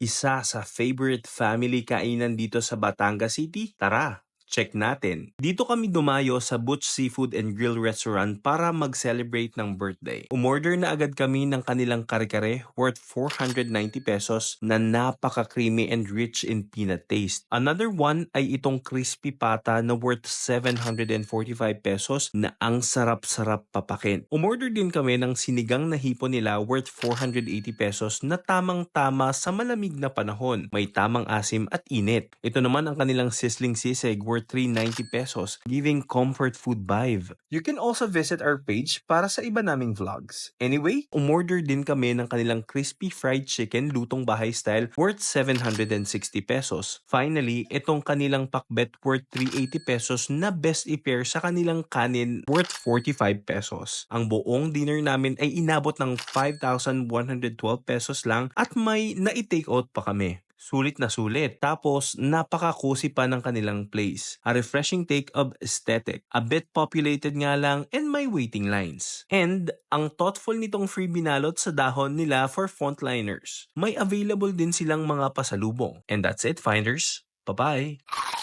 Isa sa favorite family kainan dito sa Batangas City? Tara, check natin. Dito kami dumayo sa Butch Seafood and Grill Restaurant para mag-celebrate ng birthday. Umorder na agad kami ng kanilang kare-kare worth 490 pesos na napaka-creamy and rich in peanut taste. Another one ay itong crispy pata na worth 745 pesos na ang sarap-sarap papakin. Umorder din kami ng sinigang na hipon nila worth 480 pesos na tamang-tama sa malamig na panahon. May tamang asim at init. Ito naman ang kanilang sizzling sisig worth 390 pesos, giving comfort food vibe. You can also visit our page para sa iba naming vlogs. Anyway, umorder din kami ng kanilang crispy fried chicken lutong bahay style worth 760 pesos. Finally, itong kanilang pakbet worth 380 pesos na best i-pair sa kanilang kanin worth 45 pesos. Ang buong dinner namin ay inabot ng 5,112 pesos lang at may na-take out pa kami. Sulit na sulit. Tapos, napaka-cozy pa ng kanilang place. A refreshing take of aesthetic. A bit populated nga lang and may waiting lines. And, ang thoughtful nitong free binalot sa dahon nila for frontliners. May available din silang mga pasalubong. And that's it, finders. Bye-bye!